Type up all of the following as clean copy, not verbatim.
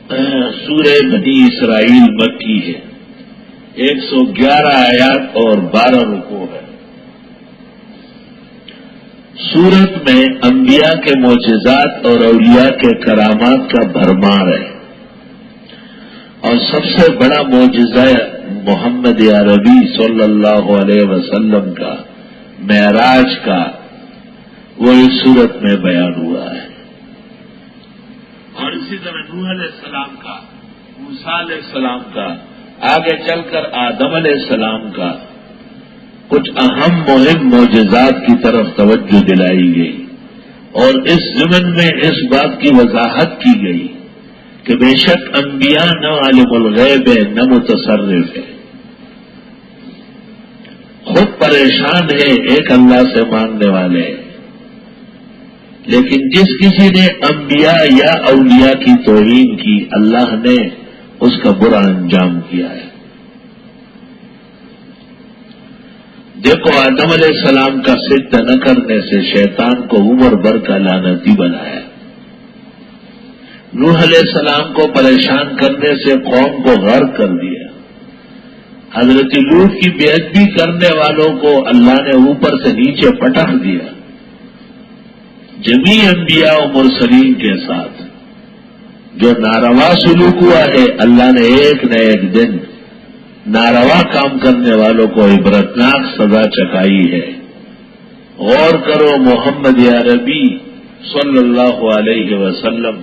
سورہ بنی اسرائیل مکی ہے، 111 آیات اور 12 رکوع ہے۔ سورت میں انبیاء کے معجزات اور اولیاء کے کرامات کا بھرمار ہے، اور سب سے بڑا معجزہ محمد عربی صلی اللہ علیہ وسلم کا معراج کا وہ اس سورت میں بیان ہوا ہے۔ اور اسی طرح نوح علیہ السلام کا، موسیٰ علیہ السلام کا، آگے چل کر آدم علیہ السلام کا کچھ اہم مہم معجزات کی طرف توجہ دلائی گئی، اور اس ضمن میں اس بات کی وضاحت کی گئی کہ بے شک انبیاء نہ عالم الغیب ہے نہ متصرف ہے، خود پریشان ہے، ایک اللہ سے مانگنے والے ہیں، لیکن جس کسی نے انبیاء یا اولیاء کی توہین کی اللہ نے اس کا برا انجام کیا ہے۔ دیکھو آدم علیہ السلام کا سجدہ نہ کرنے سے شیطان کو عمر بھر کا لعنتی بنایا، نوح علیہ السلام کو پریشان کرنے سے قوم کو غرق کر دیا، حضرت لوط کی بے ادبی کرنے والوں کو اللہ نے اوپر سے نیچے پٹخ دیا، جمیع انبیاء و مرسلین کے ساتھ جو ناروا سلوک ہوا ہے اللہ نے ایک نہ ایک دن ناروا کام کرنے والوں کو عبرتناک سزا چکائی ہے۔ غور کرو محمد عربی صلی اللہ علیہ وسلم،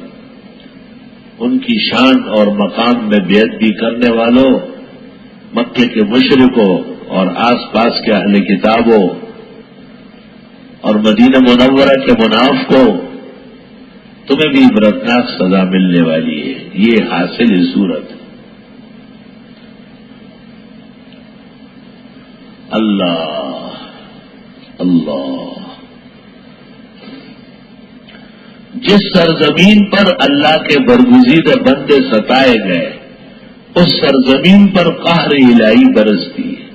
ان کی شان اور مقام میں بے ادبی کرنے والوں، مکے کے مشرکوں اور آس پاس کے اہل کتابوں اور مدینہ منورہ کے منافقوں، تمہیں بھی عبرتناک سزا ملنے والی ہے۔ یہ حاصل صورت ہے۔ اللہ اللہ، جس سرزمین پر اللہ کے برگزیدہ بندے ستائے گئے اس سرزمین پر قہر الہی برستی ہے۔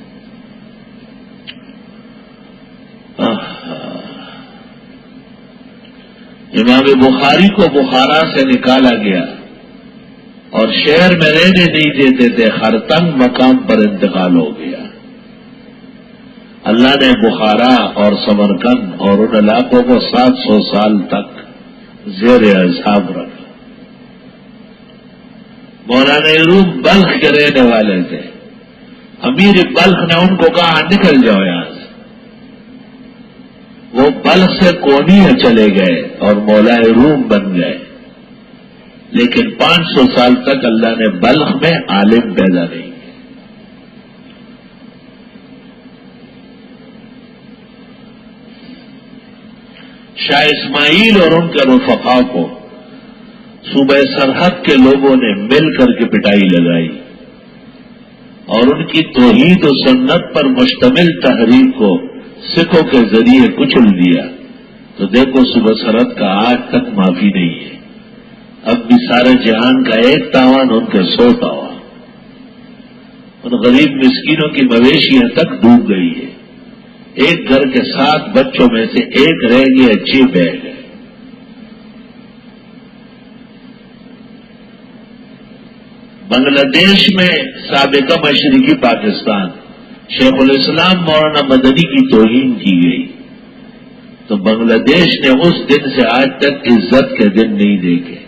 امام بخاری کو بخارا سے نکالا گیا اور شہر میں رہنے نہیں دیتے تھے، خرطنگ مقام پر انتقال ہو گیا۔ اللہ نے بخارا اور سمرقند اور ان علاقوں کو 700 سال تک زیر عذاب رکھا۔ مولانا روم بلخ کے رہنے والے تھے، امیر بلخ نے ان کو کہا نکل جاؤ یہاں سے، وہ بلخ سے کونیا چلے گئے اور مولا روم بن گئے، لیکن 500 سال تک اللہ نے بلخ میں عالم پیدا نہیں کیا۔ شاہ اسماعیل اور ان کے رفقا کو صوبہ سرحد کے لوگوں نے مل کر کے پٹائی لگائی اور ان کی توحید و سنت پر مشتمل تحریک کو سکھوں کے ذریعے کچل دیا، تو دیکھو صوبہ سرحد کا آج تک معافی نہیں ہے۔ اب بھی سارے جہان کا ایک تاوان ان کے 100 تاوان، ان غریب مسکینوں کی مویشیاں تک ڈوب گئی ہے۔ ایک گھر کے 7 بچوں میں سے ایک رہ گیا، 6 بہ گئے۔ بنگلہ دیش میں سابقہ مشرقی پاکستان شیخ الاسلام مولانا مدنی کی توہین کی گئی، تو بنگلہ دیش نے اس دن سے آج تک عزت کے دن نہیں دیکھے۔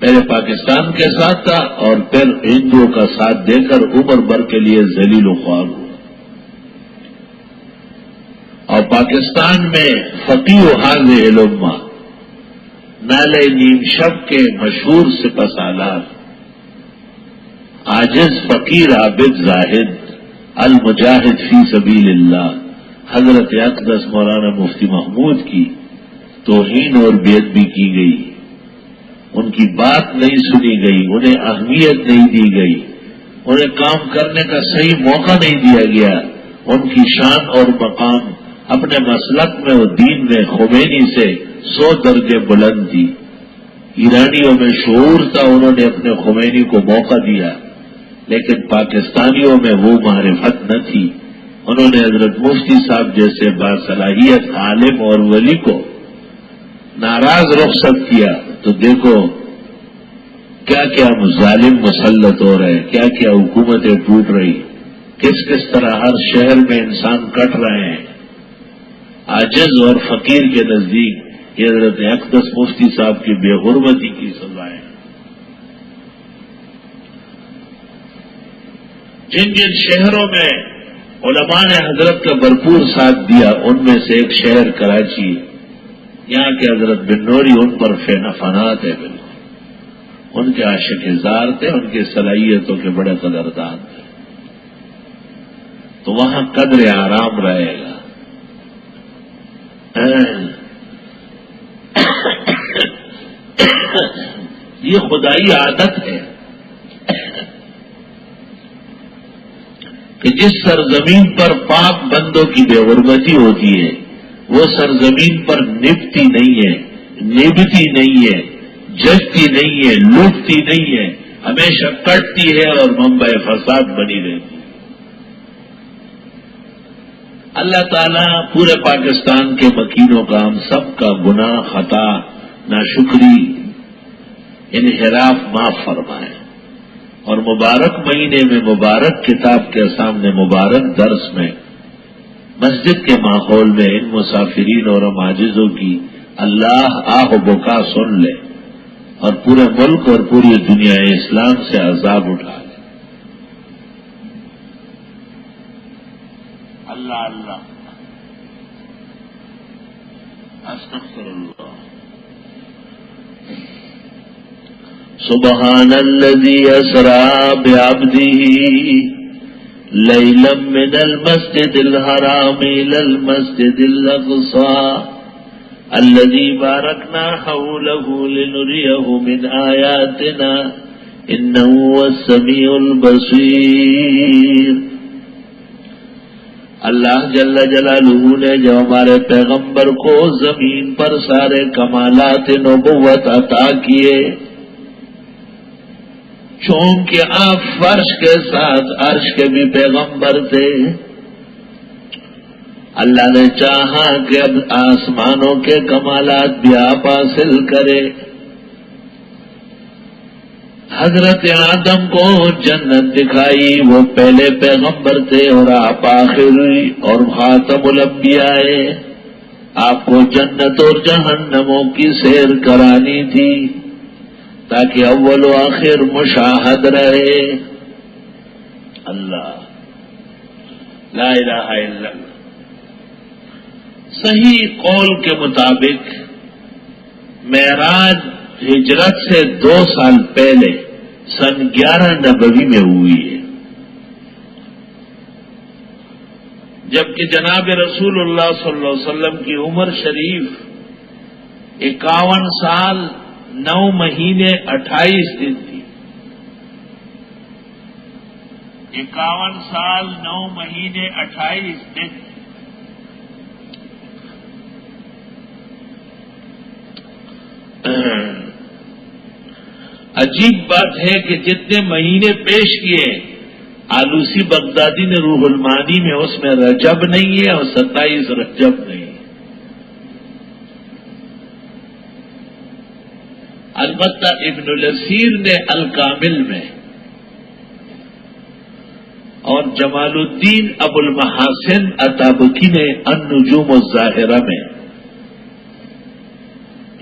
پہلے پاکستان کے ساتھ تھا اور پھر ہندوؤں کا ساتھ دے کر عمر بھر کے لیے ذلیل و خوار ہوا۔ اور پاکستان میں فقیہ و حاضر الامہ نالے نیم شب کے مشہور سپاسالار، عاجز فقیر عابد زاہد المجاہد فی سبیل اللہ حضرت اقدس مولانا مفتی محمود کی توہین اور بے ادبی کی گئی، ان کی بات نہیں سنی گئی، انہیں اہمیت نہیں دی گئی، انہیں کام کرنے کا صحیح موقع نہیں دیا گیا۔ ان کی شان اور مقام اپنے مسلک میں و دین میں خمینی سے 100 درجے بلند تھی۔ ایرانیوں میں شعور تھا، انہوں نے اپنے خمینی کو موقع دیا، لیکن پاکستانیوں میں وہ معرفت نہ تھی۔ انہوں نے حضرت مفتی صاحب جیسے باصلاحیت عالم اور ولی کو ناراض رخصت کیا، تو دیکھو کیا کیا ظالم مسلط ہو رہے، کیا کیا حکومتیں ٹوٹ رہی، کس کس طرح ہر شہر میں انسان کٹ رہے ہیں. عاجز اور فقیر کے نزدیک یہ حضرت اقدس مفتی صاحب کی بے حرمتی کی سزائیں. جن جن شہروں میں علماء نے حضرت کا بھرپور ساتھ دیا، ان میں سے ایک شہر کراچی، یہاں کے حضرت بن نوری ان پر فنات ہے. بالکل ان کے عاشق زار تھے، ان کی صلاحیتوں کے بڑے قدردان تھے. تو وہاں قدر آرام رہے گا. یہ خدائی عادت ہے کہ جس سرزمین پر پاک بندوں کی بے غربتی ہوتی ہے وہ سرزمین پر نبھتی نہیں ہے، نبھتی نہیں ہے، ججتی نہیں ہے، لوٹتی نہیں ہے، ہمیشہ کٹتی ہے اور منبع فساد بنی رہتی ہے. اللہ تعالیٰ پورے پاکستان کے مکینوں کا، ہم سب کا گناہ، خطا، ناشکری، انحراف معاف فرمائے. اور مبارک مہینے میں مبارک کتاب کے سامنے مبارک درس میں مسجد کے ماحول میں ان مسافرین اور عاجزوں کی اللہ آہ و بکا سن لے اور پورے ملک اور پوری دنیا اسلام سے عذاب اٹھا لے. اللہ اللہ استغفر اللہ. سبحان الذي اسرا بعبده ليلا من المسجد الحرام الى المسجد الاقصى الذي باركنا حوله لنريه من آياتنا انه هو السميع البصير. اللہ جل جلالہ نے جو ہمارے پیغمبر کو زمین پر سارے کمالات نبوت عطا کیے، چونکہ آپ فرش کے ساتھ عرش کے بھی پیغمبر تھے، اللہ نے چاہا کہ اب آسمانوں کے کمالات بھی آپ حاصل کرے. حضرت آدم کو جنت دکھائی، وہ پہلے پیغمبر تھے اور آپ آخری اور خاتم الانبیاء. آپ کو جنت اور جہنموں کی سیر کرانی تھی تاکہ اول و آخر مشاہد رہے. اللہ لا الہ الا اللہ. صحیح قول کے مطابق معراج ہجرت سے 2 سال پہلے سن 11 نبوی میں ہوئی ہے، جبکہ جناب رسول اللہ صلی اللہ علیہ وسلم کی عمر شریف 51 سال 9 مہینے 28 دن تھی. 51 سال 9 مہینے 28 دن. عجیب بات ہے کہ جتنے مہینے پیش کیے آلوسی بغدادی نے روح المعانی میں، اس میں رجب نہیں ہے اور 27 رجب نہیں ہے. البتہ ابن الاسیر نے الکامل میں اور جمال الدین ابو المحاسن اتابکی نے النجوم الظاہرہ میں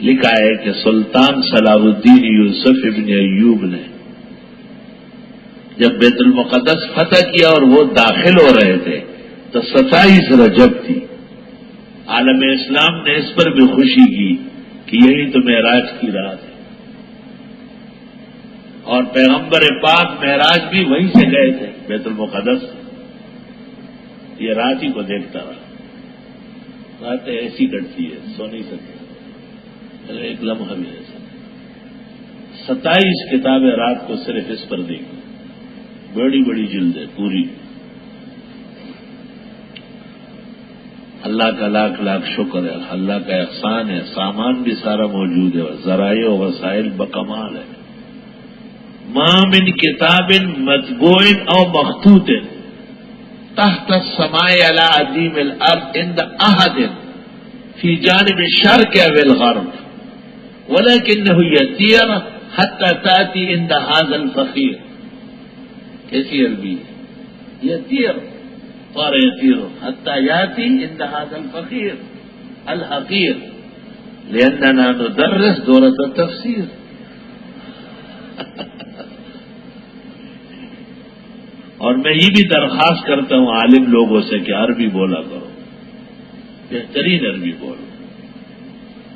لکھا ہے کہ سلطان صلاح الدین یوسف ابن ایوب نے جب بیت المقدس فتح کیا اور وہ داخل ہو رہے تھے تو 27 رجب تھی. عالم اسلام نے اس پر بھی خوشی کی کہ یہی تو معراج کی رات ہے، اور پیغمبر پاک معراج بھی وہیں سے گئے تھے بیت المقدس. یہ رات ہی کو دیکھتا رہا. راتیں ایسی کٹتی ہے، سو نہیں سکتے ایک لمحہ بھی ایسا. 27 کتابیں رات کو صرف اس پر دیکھی، بڑی بڑی جلد ہے پوری. اللہ کا لاکھ لاکھ شکر ہے، اللہ کا احسان ہے. سامان بھی سارا موجود ہے اور ذرائع و وسائل بکمال ہے. ما من کتاب مطبوع او مخطوط تحت السماء على عظیم الارض عند احد في جانب الشرق او الغرب ولكنه يسير حتی تاتی عند ھذا الفقیر. کیسی عربی ہے؟ یطیر طار یطیر حتی یاتی عند ھذا الفقیر الحقیر لأننا ندرس دورة التفسیر. اور میں یہ بھی درخواست کرتا ہوں عالم لوگوں سے کہ عربی بولا کرو، بہترین عربی بولو.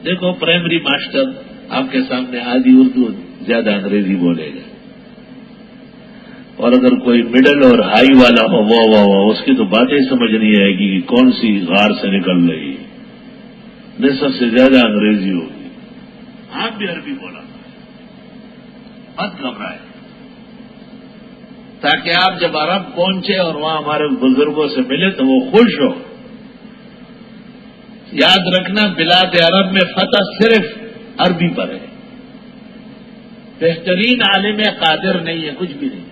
دیکھو پرائمری ماسٹر آپ کے سامنے آدھی اردو زیادہ انگریزی بولے گا، اور اگر کوئی مڈل اور ہائی والا ہو وہ اس کی تو باتیں سمجھ نہیں آئے گی کہ کون سی غار سے نکل رہی ہے. نصف سے زیادہ انگریزی ہوگی. آپ بھی عربی بولا مت گھبرائے، تاکہ آپ جب عرب پہنچے اور وہاں ہمارے بزرگوں سے ملے تو وہ خوش ہو. یاد رکھنا بلاد عرب میں فتح صرف عربی پر ہے. بہترین عالم قادر نہیں ہے، کچھ بھی نہیں.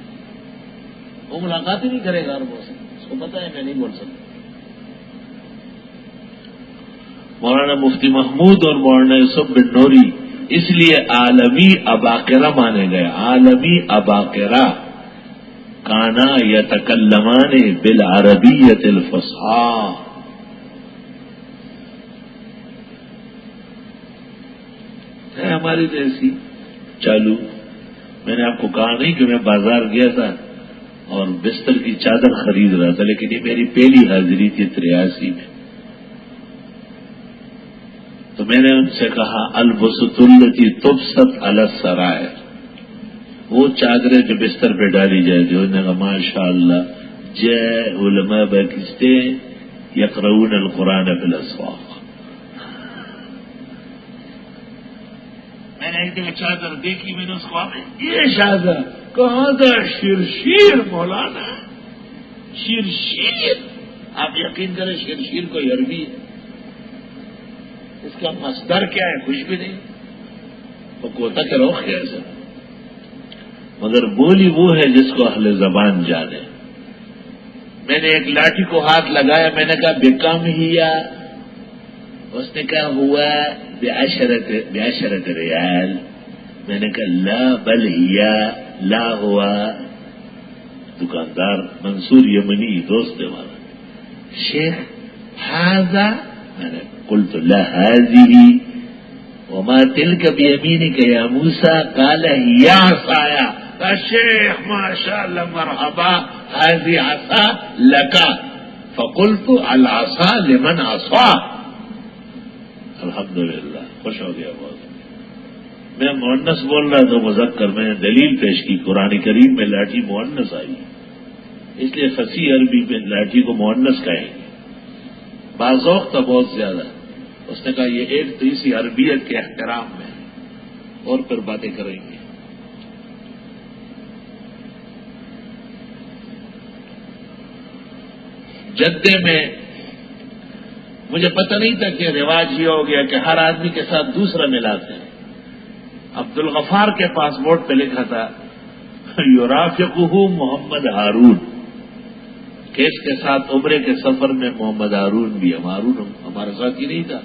وہ ملاقات ہی نہیں کرے گا عربوں سے، اس کو پتا ہے میں نہیں بول سکتا. مولانا مفتی محمود اور مولانا یوسف بن نوری اس لیے عالمی اباقرہ مانے گئے. عالمی اباقرہ کانا یتکلمان بالعربیۃ الفصحی. ہے ہماری جیسی چالو. میں نے آپ کو کہا نہیں کہ میں بازار گیا تھا اور بستر کی چادر خرید رہا تھا، لیکن یہ میری پہلی حاضری تھی 83 میں. تو میں نے ان سے کہا البسط التی تبسط علی السرائر، وہ چادریں جو بستر پہ ڈالی جائے جو انہوں نے کہا ماشاء اللہ جے علماء بکستے یقرؤون القرآن فی الاسواق. میں نے ایک جگہ چادر دیکھی، میں نے اس کو یہ چادر کہاں تھا؟ شرشیر مولانا، شرشیر. آپ یقین کریں شرشیر کوئی عربی ہے؟ اس کا مصدر کیا ہے؟ کچھ بھی نہیں. وہ کوتا کے روخ کیسے، مگر بولی وہ ہے جس کو اہل زبان جانے. میں نے ایک لاٹھی کو ہاتھ لگایا، میں نے کہا بکم ہیا، اس نے کہا ہوا بعشرت ریال. میں نے کہا لا بل ہیا، لا ہوا. دکاندار منصور یمنی دوست ہمارا، شیخ ہاذا، میں نے قلت لا هذه وما تلك بيمينك يا موسى قال هي عصايا. الشيخ ما شاء الله مرحبا هذه عصا لك. فقلت العصا لمن عصا. الحمدللہ خوش ہو گیا بہت. میں مؤنث بول رہا تو مذکر، میں نے دلیل پیش کی قرآن کریم میں لاٹھی مؤنث آئی، اس لیے فصیح عربی میں لاٹھی کو مؤنث کہیں گے. بازوق تھا بہت زیادہ. اس نے کہا یہ ایک تو اسی عربیت کے احترام میں، اور پھر باتیں کریں گے. جدے میں مجھے پتہ نہیں تھا کہ رواج یہ ہو گیا کہ ہر آدمی کے ساتھ دوسرا ملاتے ہیں. عبد الغفار کے پاسپورٹ پہ لکھا تھا یرافقہ محمد ہارون، کہ اس کے ساتھ عمرے کے سفر میں محمد ہارون بھی. ہارون ہمارے ساتھ ہی نہیں تھا.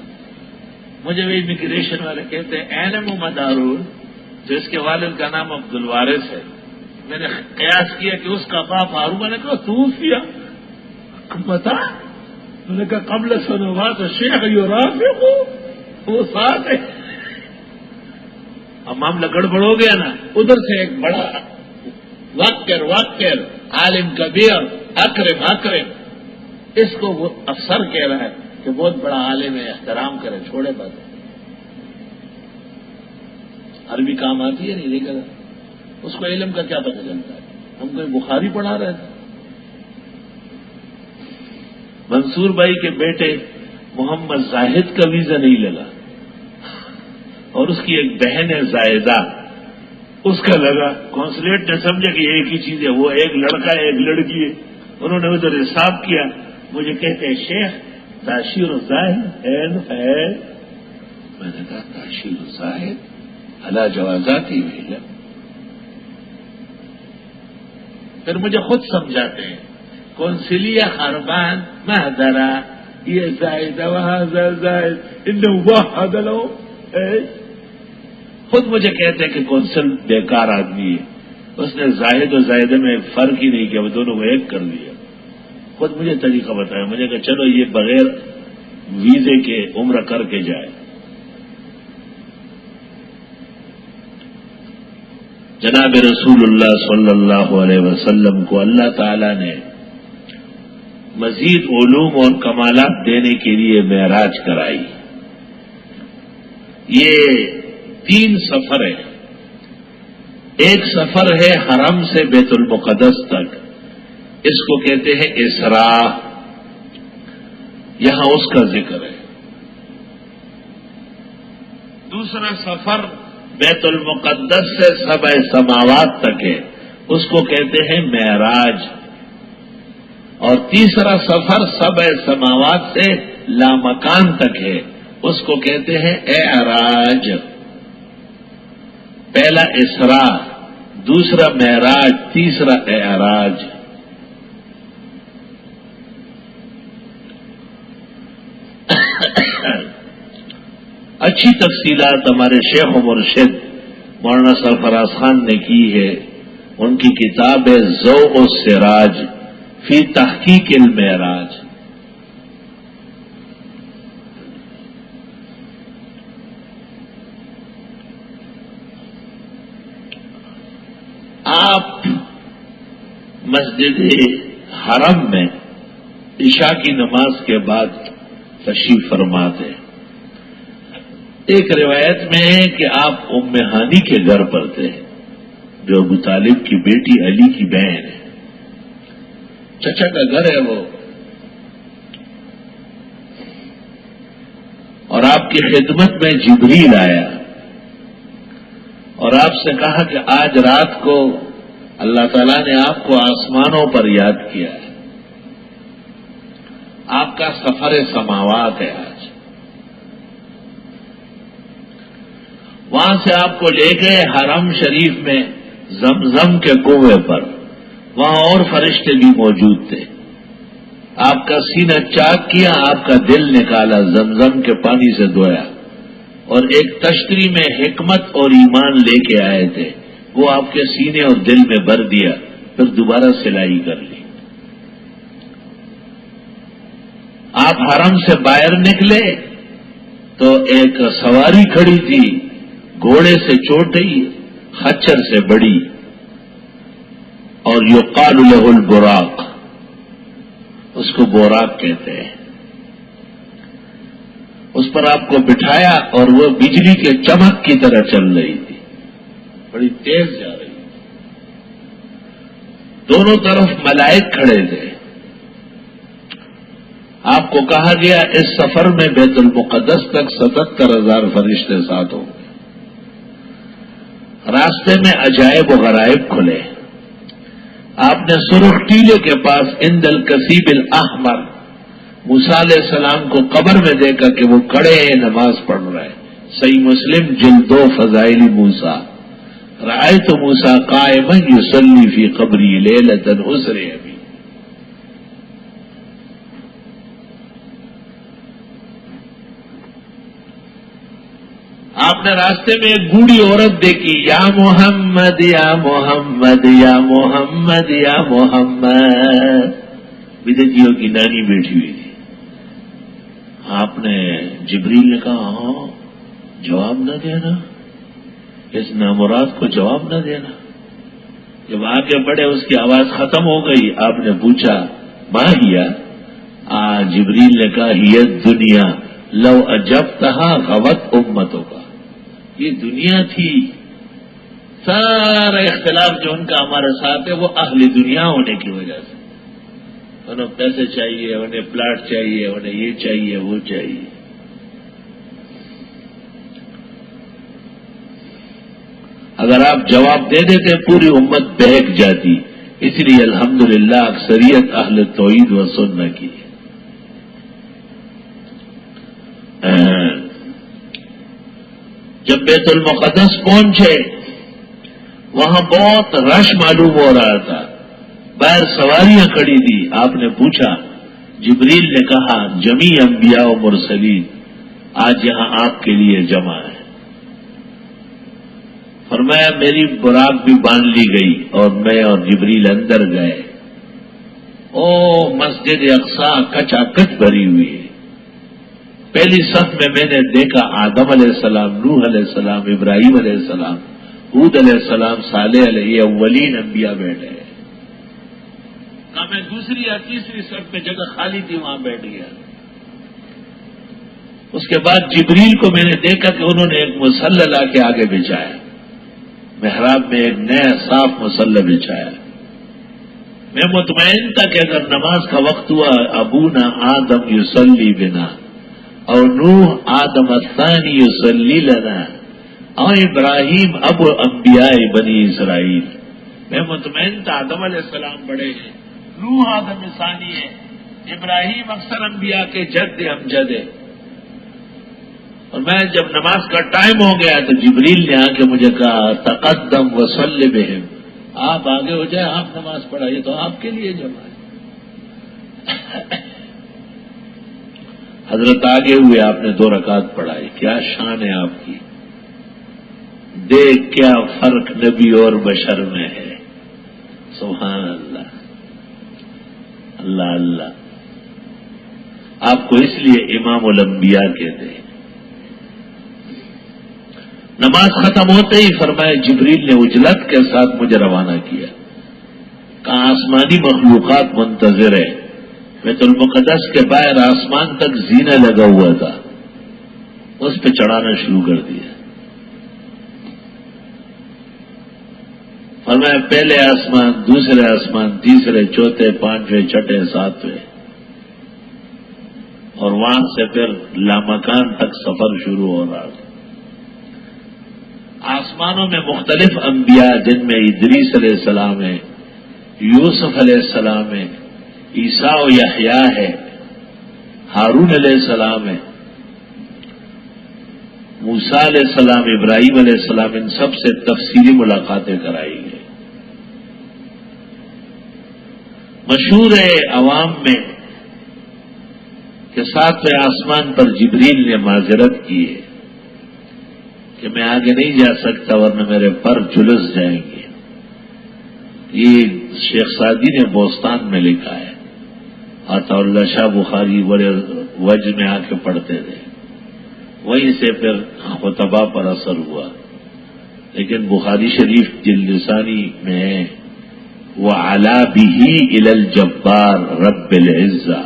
مجھے وہ امیگریشن والے کہتے ہیں این محمد ہارون، تو اس کے والد کا نام عبد الوارث ہے. میں نے قیاس کیا کہ اس کا باپ ہارون. میں نے کہا توفیا بتا. میں نے کہا قبل سنوات شیخ یرافقہ، وہ ساتھ ہے. اب معاملہ گڑبڑ ہو گیا نا. ادھر سے ایک بڑا واکر عالم کبیر اکرم، اس کو وہ افسر کہہ رہا ہے کہ بہت بڑا عالم ہے، احترام کرے، چھوڑے بات. عربی کام آتی ہے نہیں دیکھا، اس کو علم کا کیا پتہ چلتا ہے. ہم کوئی بخاری پڑھا رہے تھے. منصور بھائی کے بیٹے محمد زاہد کا ویزا نہیں لگا، اور اس کی ایک بہن ہے زائدہ، اس کا لگا. کونسلیٹ نے سمجھا کہ ایک ہی چیز ہے، وہ ایک لڑکا ہے ایک لڑکی ہے. انہوں نے ادھر حساب کیا. مجھے کہتے ہیں شیخ تاشیر الزاہد ہے. میں نے کہا تاشیر الزاہد علی جوازاتی بھیجا. پھر مجھے خود سمجھاتے ہیں کونسلیہ خربان مہدرا، یہ زائد وہاں زائد انه وحد له. خود مجھے کہتے ہیں کہ کونسل بیکار آدمی ہے، اس نے زاہد و زاہدہ میں فرق ہی نہیں کیا، وہ دونوں کو ایک کر دیا. خود مجھے طریقہ بتایا، مجھے کہا چلو یہ بغیر ویزے کے عمرہ کر کے جائے. جناب رسول اللہ صلی اللہ علیہ وسلم کو اللہ تعالی نے مزید علوم اور کمالات دینے کے لیے معراج کرائی. یہ 3 سفر ہیں. ایک سفر ہے حرم سے بیت المقدس تک، اس کو کہتے ہیں اسراء، یہاں اس کا ذکر ہے. دوسرا سفر بیت المقدس سے سبع سماوات تک ہے، اس کو کہتے ہیں معراج. اور تیسرا سفر سبع سماوات سے لامکان تک ہے، اس کو کہتے ہیں اعراج. پہلا اسراء، دوسرا معراج، تیسرا اعراج. اچھی تفصیلات ہمارے شیخ و مرشد مولانا سرفراز خان نے کی ہے. ان کی کتاب ہے ضوء السراج فی تحقیق المعراج. آپ مسجد حرم میں عشاء کی نماز کے بعد تشریف فرما تھے. ایک روایت میں ہے کہ آپ ام ہانی کے گھر پر تھے، جو ابو طالب کی بیٹی علی کی بہن ہے. چچا کا گھر ہے وہ، اور آپ کی خدمت میں جبریل آیا اور آپ سے کہا کہ آج رات کو اللہ تعالیٰ نے آپ کو آسمانوں پر یاد کیا ہے، آپ کا سفر سماوات ہے آج. وہاں سے آپ کو لے گئے حرم شریف میں زمزم کے کنویں پر. وہاں اور فرشتے بھی موجود تھے. آپ کا سینہ چاک کیا، آپ کا دل نکالا، زمزم کے پانی سے دھویا، اور ایک تشتری میں حکمت اور ایمان لے کے آئے تھے، وہ آپ کے سینے اور دل میں بھر دیا، پھر دوبارہ سلائی کر لی. آپ حرم سے باہر نکلے تو ایک سواری کھڑی تھی، گھوڑے سے چھوٹی، خچر سے بڑی، اور یقال له البراق، اس کو بوراق کہتے ہیں. اس پر آپ کو بٹھایا اور وہ بجلی کے چمک کی طرح چل رہی تھی، بڑی تیز جا رہی تھی. دونوں طرف ملائک کھڑے تھے. آپ کو کہا گیا اس سفر میں بیت المقدس تک 77,000 فرشتے ساتھ ہوں گے. راستے میں عجائب و غرائب کھلے. آپ نے سرخ ٹیلے کے پاس عند الکثیب الاحمر موسیٰ علیہ السلام کو قبر میں دیکھا کہ وہ کھڑے ہیں، نماز پڑھ رہے ہیں. صحیح مسلم جلد 2 فضائل موسیٰ. رأیت موسیٰ قائما یصلی فی قبری لیلۃ اسری بی. آپ نے راستے میں ایک بوڑھی عورت دیکھی، یا محمد یا محمد یا محمد یا محمد. بدعتیوں کی نانی بیٹھی ہوئی تھی. آپ نے جبریل نے کہا ہاں جواب نہ دینا، اس نامراد کو جواب نہ دینا. جب آگے بڑھے اس کی آواز ختم ہو گئی. آپ نے پوچھا ماں ہیا؟ جبریل نے کہا ہی دنیا لو اجبتہا غوت امتوں کا. یہ دنیا تھی. سارا اختلاف جو ان کا ہمارے ساتھ ہے وہ اہل دنیا ہونے کی وجہ سے. انہیں پیسے چاہیے، انہیں پلاٹ چاہیے، انہیں یہ چاہیے، وہ چاہیے. اگر آپ جواب دے دیتے پوری امت بہک جاتی. اس لیے الحمدللہ اکثریت اہل توحید و سنت کی. جب بیت المقدس پہنچے وہاں بہت رش معلوم ہو رہا تھا. باہر سواریاں کھڑی تھی. آپ نے پوچھا، جبریل نے کہا جمیع انبیاء و مرسلین آج یہاں آپ کے لیے جمع ہے. فرمایا میری براق بھی باندھ لی گئی اور میں اور جبریل اندر گئے. او مسجد اقصی کچا کچ بھری ہوئی ہے. پہلی صف میں نے دیکھا آدم علیہ السلام، نوح علیہ السلام، ابراہیم علیہ السلام، ہود علیہ السلام، صالح علیہ، یہ اولین انبیاء بیٹھے ہیں. کہا میں دوسری یا تیسری صف میں جگہ خالی تھی وہاں بیٹھ گیا. اس کے بعد جبریل کو میں نے دیکھا کہ انہوں نے ایک مصلی لا کے آگے بچھایا، محراب میں ایک نیا صاف مصلی بچھایا. میں مطمئن تھا کہ اگر نماز کا وقت ہوا ابونا آدم یصلی بنا اور نوح آدم الثانی یصلی لنا اور ابراہیم ابو انبیاء بنی اسرائیل. میں مطمئن تھا آدم علیہ السلام بڑے ہیں، نوح آدم ثانی ہے، ابراہیم اکثر انبیاء کے جد امجد ہے. اور میں جب نماز کا ٹائم ہو گیا تو جبریل نے آ کے مجھے کہا تقدم وصلی بہم، آپ آگے ہو جائے، آپ نماز پڑھائیے، تو آپ کے لیے جمع ہے. حضرت آگے ہوئے، آپ نے 2 رکعت پڑھائی. کیا شان ہے آپ کی، دیکھ کیا فرق نبی اور بشر میں ہے. سبحان اللہ، اللہ اللہ. آپ کو اس لیے امام الانبیاء کہتے ہیں. نماز ختم ہوتے ہی فرمایا جبریل نے اجلت کے ساتھ مجھے روانہ کیا. کہاں آسمانی مخلوقات منتظر ہے. بیت المقدس کے باہر آسمان تک زینہ لگا ہوا تھا، اس پہ چڑھانا شروع کر دیا. فرمایا پہلے آسمان، دوسرے آسمان، تیسرے، چوتھے، پانچویں، چھٹے، ساتویں، اور وہاں سے پھر لامکان تک سفر شروع ہو رہا تھا. آسمانوں میں مختلف انبیاء جن میں ادریس علیہ السلام ہے، یوسف علیہ السلام ہے، عیسیٰ و یحییٰ ہے، ہارون علیہ السلام ہے، موسیٰ علیہ السلام، ابراہیم علیہ السلام، ان سب سے تفصیلی ملاقاتیں کرائی گئی. مشہور ہے عوام میں کہ 7ویں آسمان پر جبریل نے معذرت کی ہے کہ میں آگے نہیں جا سکتا ورنہ میرے پر جلس جائیں گے. یہ شیخ سعدی نے بوستان میں لکھا ہے. عطا اللہ شاہ بخاری بڑے وجہ میں آ کے پڑھتے تھے، وہیں سے پھر خطبہ پر اثر ہوا. لیکن بخاری شریف جلد ثانی میں ہے وَعَلَا بِهِ إِلَى الْجَبَّارِ رَبِّ الْعِزَّةِ،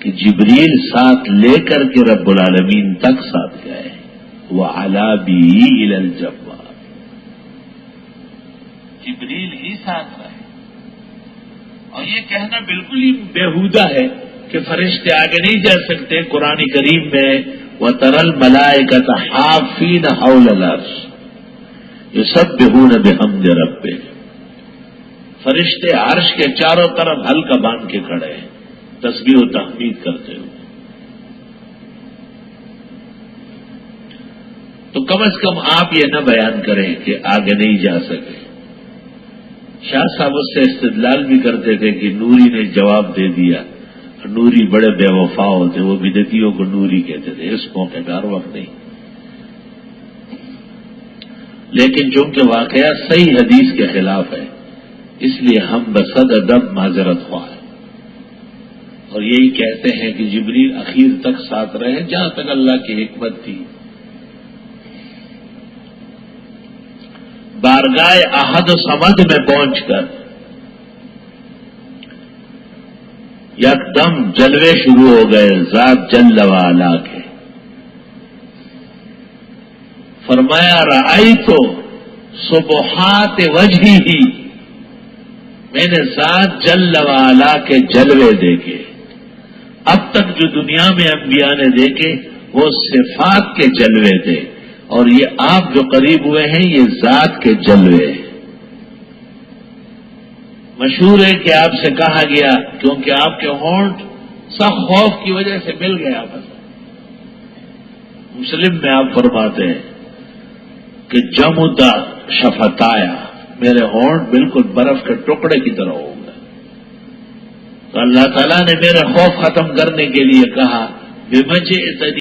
کہ جبریل ساتھ لے کر کے رب العالمین تک ساتھ گئے. وَعَلَا بِهِ إِلَى الْجَبَّارِ، جبریل ہی ساتھ رہے. اور یہ کہنا بالکل ہی بیہودہ ہے کہ فرشتے آگے نہیں جا سکتے. قرآن کریم میں وَتَرَى الْمَلَائِكَةَ حَافِّينَ حَوْلَ الْعَرْشِ يُسَبِّحُونَ بِحَمْدِ رَبِّهِمْ، فرشتے عرش کے چاروں طرف حلقہ باندھ کے کھڑے ہیں تسبیح و تحمید کرتے ہوئے. تو کم از کم آپ یہ نہ بیان کریں کہ آگے نہیں جا سکے. شاہ صاحب اس سے استدلال بھی کرتے تھے کہ نوری نے جواب دے دیا. نوری بڑے بے وفا ہوتے، وہ بدعتیوں کو نوری کہتے تھے. اس موقع کا ہر وقت نہیں، لیکن چونکہ واقعہ صحیح حدیث کے خلاف ہے اس لیے ہم بصد ادب معذرت خواہ ہیں. اور یہی کہتے ہیں کہ جبریل اخیر تک ساتھ رہے جہاں تک اللہ کی حکمت تھی. بارگاہ احد و صمد میں پہنچ کر یکدم جلوے شروع ہو گئے ذات جل و علا کے. فرمایا رأیت سبحات وجہہ، میں نے ذات جل و علا کے جلوے دیکھے. اب تک جو دنیا میں انبیاء نے دیکھے وہ صفات کے جلوے تھے، اور یہ آپ جو قریب ہوئے ہیں یہ ذات کے جلوے. مشہور ہے کہ آپ سے کہا گیا کیونکہ آپ کے ہونٹ سخت خوف کی وجہ سے مل گئے آپس میں. مسلم میں آپ فرماتے ہیں کہ جمدا شفتایا، میرے ہونٹ بالکل برف کے ٹکڑے کی طرح ہو گئے. تو اللہ تعالیٰ نے میرے خوف ختم کرنے کے لیے کہا بِمَجِئْتَنِي